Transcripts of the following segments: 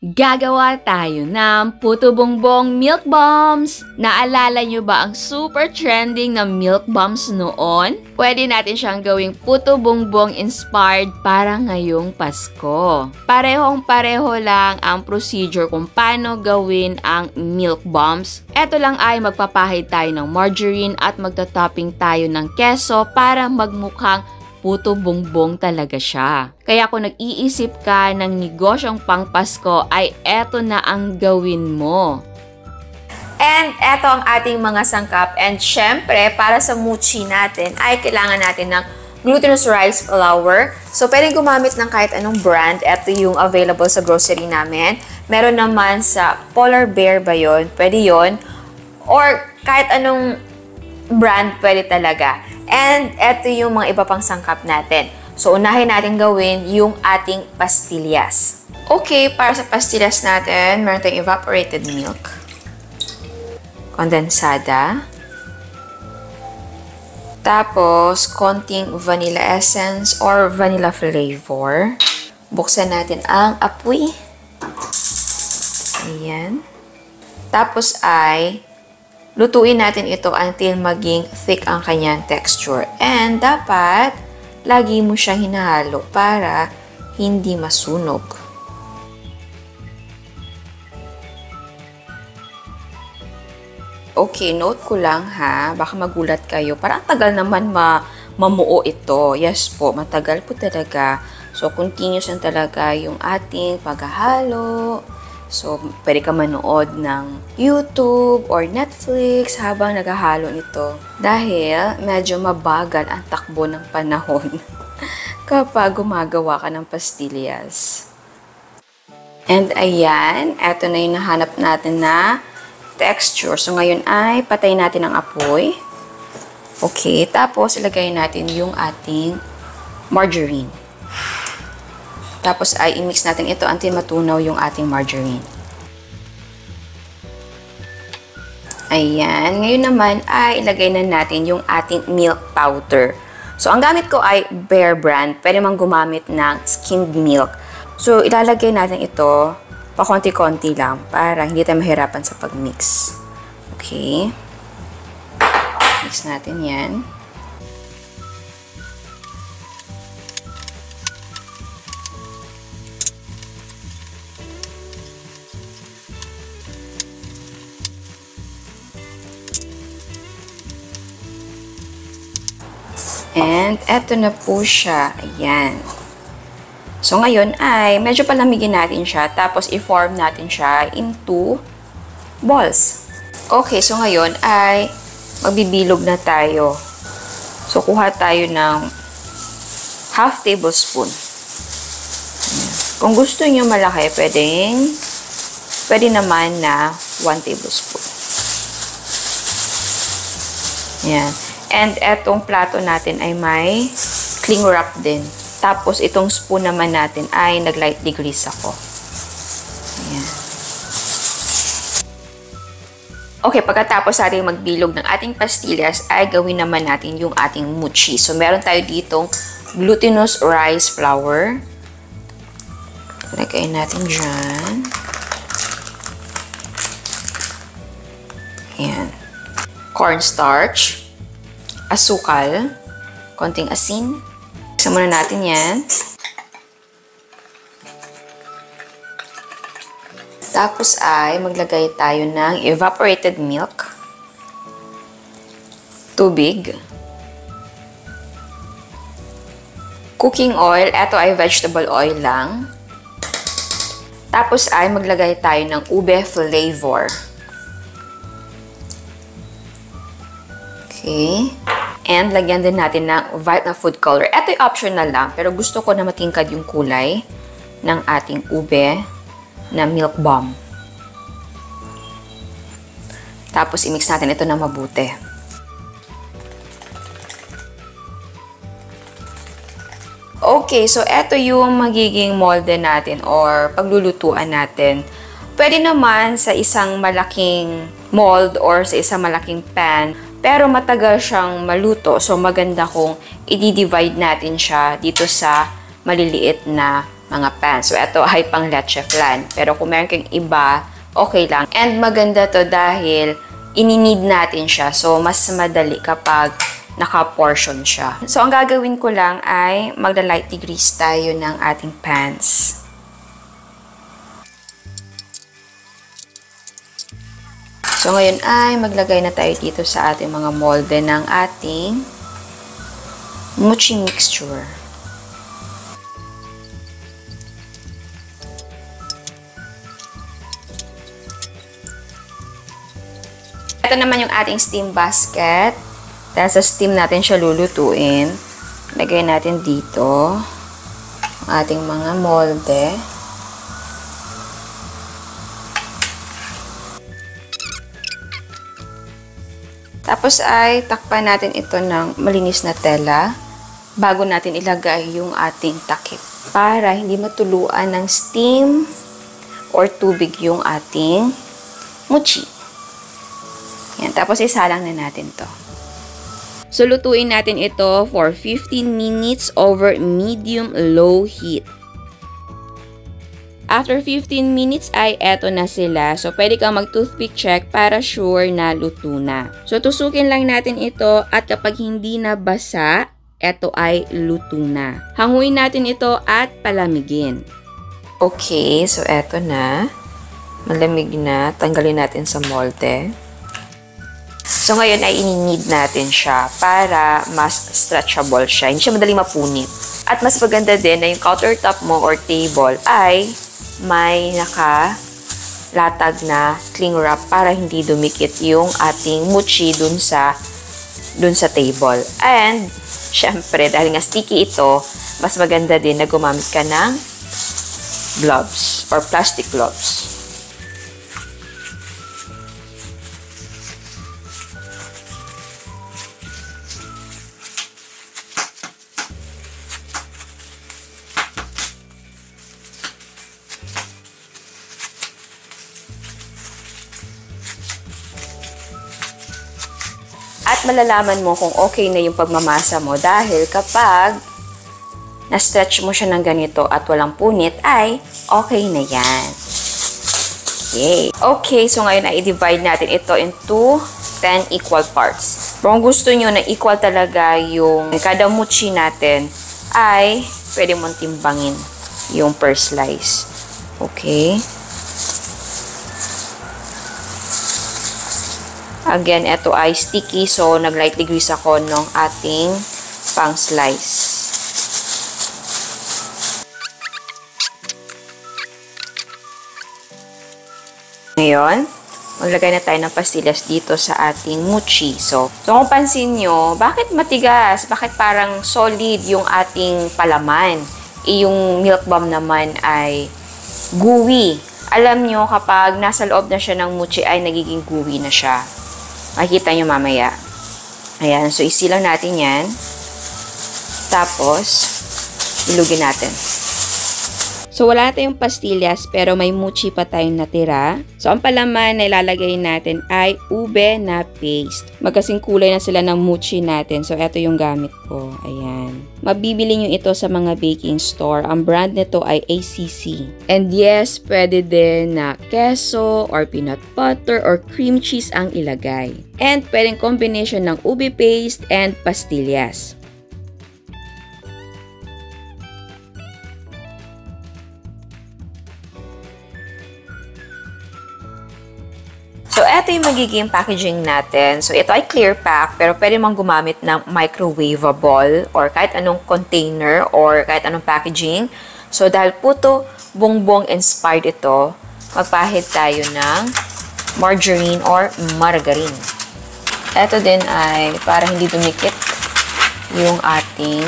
Gagawa tayo ng puto bongbong milk bombs. Naalala nyo ba ang super trending na milk bombs noon? Pwede natin siyang gawing puto bongbong inspired para ngayong Pasko. Parehong-pareho lang ang procedure kung paano gawin ang milk bombs. Ito lang ay magpapahid tayo ng margarine at magta-topping tayo ng keso para magmukhang puto bongbong talaga siya. Kaya kung nag-iisip ka ng negosyong pang Pasko ay eto na ang gawin mo. And eto ang ating mga sangkap. And syempre, para sa mochi natin ay kailangan natin ng glutinous rice flour. So, pwedeng gumamit ng kahit anong brand. Ito yung available sa grocery namin. Meron naman sa Polar Bear ba yun? Pwede yun. Or kahit anong brand, pwede talaga. And eto yung mga iba pang sangkap natin. So, unahin natin gawin yung ating pastillas. Okay, para sa pastillas natin, meron tayong evaporated milk, kondensada, tapos konting vanilla essence or vanilla flavor. Buksan natin ang apoy. Ayan. Tapos ay lutuin natin ito until maging thick ang kanyang texture. And dapat, lagi mo siyang hinahalo para hindi masunog. Okay, note ko lang ha, baka magulat kayo. Parang tagal naman mamuo ito. Yes po, matagal po talaga. So, continuous lang talaga yung ating paghahalo. So, pwede ka manood ng YouTube or Netflix habang naghahalo nito. Dahil medyo mabagal ang takbo ng panahon kapag gumagawa ka ng pastillas. And ayan, eto na yung nahanap natin na texture. So, ngayon ay patay natin ang apoy. Okay, tapos ilagay natin yung ating margarine. Tapos ay i-mix natin ito until matunaw yung ating margarine. Ayan. Ngayon naman ay ilagay na natin yung ating milk powder. So, ang gamit ko ay Bear brand. Pwede mang gumamit ng skimmed milk. So, ilalagay natin ito pa konti-konti lang para hindi tayo mahirapan sa pag-mix. Okay. Mix natin yan. And eto na po siya. Ayan. So, ngayon ay medyo palamigin natin siya. Tapos, i-form natin siya into balls. Okay. So, ngayon ay magbibilog na tayo. So, kuha tayo ng half tablespoon. Ayan. Kung gusto niyo malaki, pwede naman na 1 tablespoon. Ayan. And etong plato natin ay may cling wrap din. Tapos itong spoon naman natin ay nag-lightly grease ako. Ayan. Okay, pagkatapos natin magbilog ng ating pastillas, ay gawin naman natin yung ating mochi. So, meron tayo ditong glutinous rice flour. Lagayin natin dyan. Ayan. Cornstarch. Asukal, konting asin. Isa muna natin yan. Tapos ay maglagay tayo ng evaporated milk, tubig, cooking oil, eto ay vegetable oil lang. Tapos ay maglagay tayo ng ube flavor. Okay. And lagyan din natin ng white na food color. Ito ay optional lang, pero gusto ko na matingkad yung kulay ng ating ube na milk bomb. Tapos i-mix natin ito na mabuti. Okay, so ito yung magiging molde natin or paglulutuan natin. Pwede naman sa isang malaking mold or sa isang malaking pan. Pero matagal siyang maluto. So, maganda kung i-divide natin siya dito sa maliliit na mga pan. So, ito ay pang leche flan. Pero kung meron kang iba, okay lang. And maganda to dahil ininid natin siya. So, mas madali kapag naka-portion siya. So, ang gagawin ko lang ay magla-light degrease tayo ng ating pans. So, ngayon ay maglagay na tayo dito sa ating mga molde ng ating mochi mixture. Ito naman yung ating steam basket. Dahil sa steam natin siya lulutuin. Lagay natin dito ang ating mga molde. Tapos ay takpan natin ito ng malinis na tela bago natin ilagay yung ating takip para hindi matuluan ng steam or tubig yung ating mochi. Yan, tapos isalang na natin to. So, lutuin natin ito for 15 minutes over medium-low heat. After 15 minutes ay eto na sila. So, pwede kang mag-toothpick check para sure na luto na. So, tusukin lang natin ito at kapag hindi na basa, eto ay luto na. Hanguin natin ito at palamigin. Okay, so eto na. Malamig na. Tanggalin natin sa molde. So, ngayon ay ininid natin siya para mas stretchable siya. Hindi siya madali mapunit. At mas maganda din na yung countertop mo or table ay may nakalatag na cling wrap para hindi dumikit yung ating mochi dun sa table. And, syempre, dahil nga sticky ito, mas maganda din na gumamit ka ng gloves or plastic gloves. At malalaman mo kung okay na yung pagmamasa mo dahil kapag na-stretch mo siya ng ganito at walang punit ay okay na yan. Okay. Okay, so ngayon ay i-divide natin ito into 10 equal parts. Kung gusto nyo na equal talaga yung kada mochi natin ay pwede mong timbangin yung per slice. Okay. Again, ito ay sticky, so nag-light degrease ako ng ating pang slice. Ngayon, maglagay na tayo ng pastillas dito sa ating mochi. So kung pansin nyo, bakit matigas? Bakit parang solid yung ating palaman? Yung milk bomb naman ay gooey. Alam nyo, kapag nasa loob na siya ng mochi ay nagiging gooey na siya. Makikita nyo mamaya. Ayan. So, isilang natin yan. Tapos, ilugin natin. So, wala na tayong pastillas, pero may mochi pa tayong natira. So, ang palaman na ilalagay natin ay ube na paste. Magkasing kulay na sila ng mochi natin. So, ito yung gamit ko. Ayan. Mabibili nyo ito sa mga baking store. Ang brand nito ay ACC. And yes, pwede din na keso or peanut butter or cream cheese ang ilagay. And pwedeng combination ng ube paste and pastillas. So, ito yung magiging packaging natin. So, ito ay clear pack, pero pwede mong gumamit ng microwavable or kahit anong container or kahit anong packaging. So, dahil puto bongbong inspired ito, magpahid tayo ng margarine or margarine. Ito din ay para hindi dumikit yung ating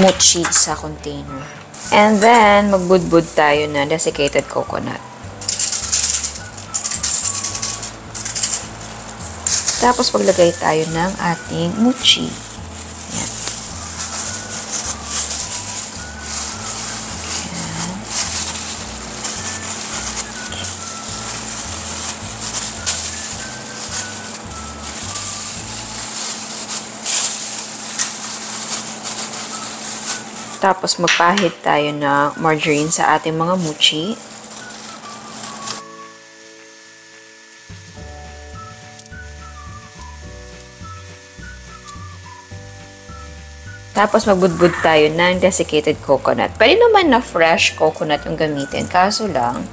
mochi sa container. And then, magbudbud tayo ng desiccated coconut. Tapos, paglagay tayo ng ating mochi. Yan. Yan. Tapos magpahid tayo ng margarine sa ating mga mochi. Tapos magbudbud tayo ng desiccated coconut. Pwede naman na fresh coconut yung gamitin. Kaso lang,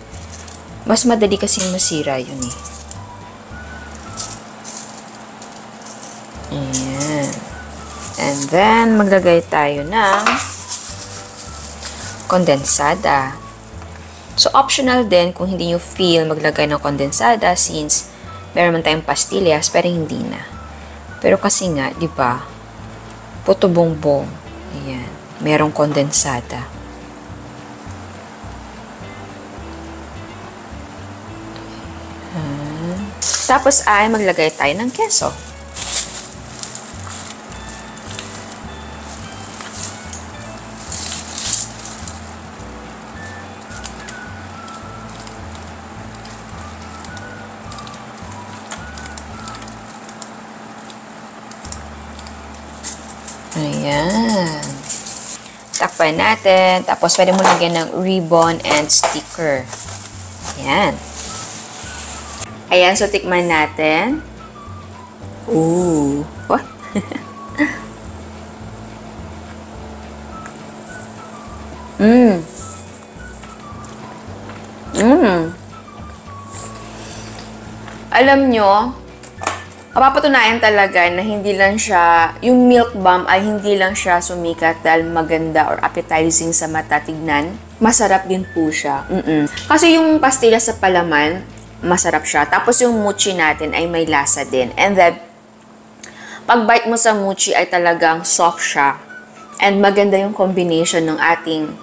mas madali kasing masira yun eh. Ayan. And then, maglagay tayo ng kondensada. So, optional din kung hindi nyo feel maglagay ng kondensada since meron man tayong pastillas, pero hindi na. Pero kasi nga, di ba, puto bongbong. Ayan. Merong kondensada. Tapos ay maglagay tayo ng keso. Ayan. Takpan natin. Tapos, pwede mo lagyan ng ribbon and sticker. Ayan. Ayan, so tikman natin. Ooh. What? Alam nyo, mapapatunayan talaga na hindi lang siya, yung milk bomb ay hindi lang siya sumikat dahil maganda or appetizing sa mata tignan. Masarap din po siya. Kasi yung pastillas sa palaman, masarap siya. Tapos yung mochi natin ay may lasa din. And then, pag bite mo sa mochi ay talagang soft siya. And maganda yung combination ng ating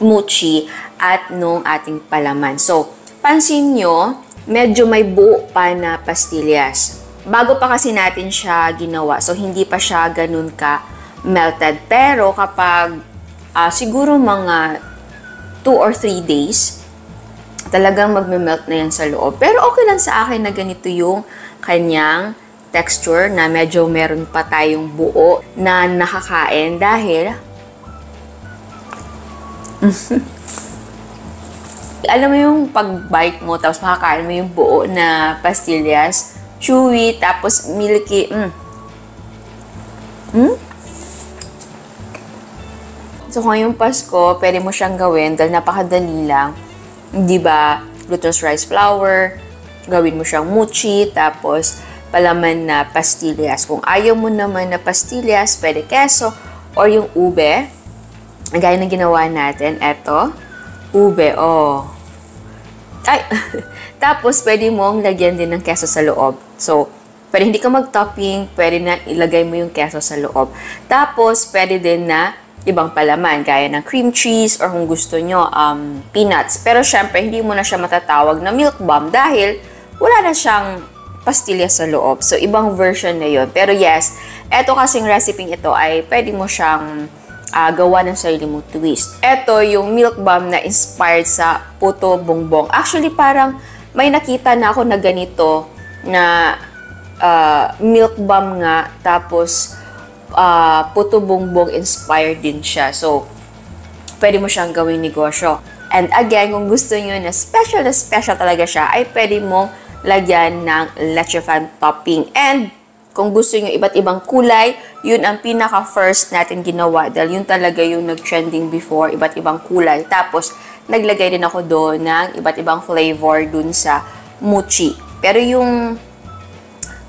mochi at nung ating palaman. So, pansin nyo, medyo may buo pa na pastillas. Bago pa kasi natin siya ginawa. So, hindi pa siya ganun ka melted. Pero kapag siguro mga 2 or 3 days, talagang magme-melt na yan sa loob. Pero okay lang sa akin na ganito yung kanyang texture na medyo meron pa tayong buo na nakakain dahil alam mo yung pag-bite mo tapos makakain mo yung buo na pastillas, chewy, tapos milky. So, ngayong Pasko, pwede mo siyang gawin dahil napakadali lang. Di ba? Glutinous rice flour, gawin mo siyang mochi, tapos palaman na pastillas. Kung ayaw mo naman na pastillas, pwede keso or yung ube. Gaya ng ginawa natin, eto, ube, Ay! Tapos, pwede mong lagyan din ng keso sa loob. So, pwede hindi ka mag-topping, pwede na ilagay mo yung keso sa loob. Tapos, pwede din na ibang palaman, gaya ng cream cheese or kung gusto nyo, peanuts. Pero, syempre, hindi mo na siya matatawag na milk bomb dahil wala na siyang pastillas sa loob. So, ibang version na yun. Pero, yes, eto kasing recipe ito ay pwede mo siyang gawa ng sarili mong twist. Ito yung milk bomb na inspired sa puto bongbong. Actually, parang may nakita na ako na ganito na milk bomb nga, tapos puto bongbong inspired din siya. So, pwede mo siyang gawing negosyo. And again, kung gusto nyo na special talaga siya, ay pwede mong lagyan ng leche flan topping. And kung gusto nyo iba't ibang kulay, yun ang pinaka-first natin ginawa. Dahil yun talaga yung nag-trending before, iba't ibang kulay. Tapos, naglagay din ako doon ng iba't ibang flavor dun sa mochi. Pero yung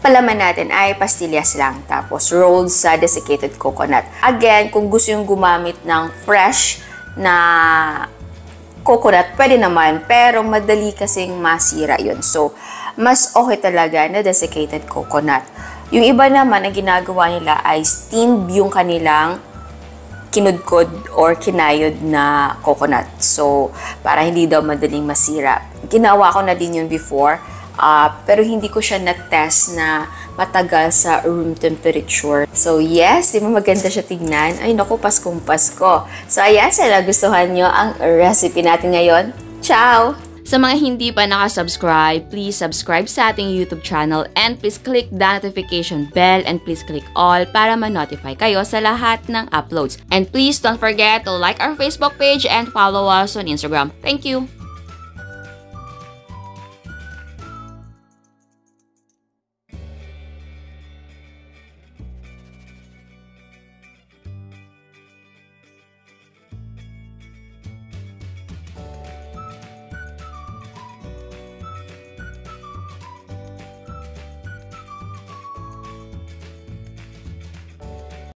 palaman natin ay pastillas lang. Tapos, rolled sa desiccated coconut. Again, kung gusto yung gumamit ng fresh na coconut, pwede naman. Pero, madali kasing masira yun. So, mas okay talaga na desiccated coconut. Yung iba naman, ang ginagawa nila ay steamed yung kanilang kinudkod or kinayod na coconut. So, para hindi daw madaling masira. Ginawa ko na din yun before, pero hindi ko siya na-test na matagal sa room temperature. So, yes, di ba maganda siya tignan? Ay, naku, Paskong Pasko. So, ayan, sana gustuhan nyo ang recipe natin ngayon. Ciao! Sa mga hindi pa nakasubscribe, please subscribe sa ating YouTube channel and please click the notification bell and please click all para ma-notify kayo sa lahat ng uploads. And please don't forget to like our Facebook page and follow us on Instagram. Thank you!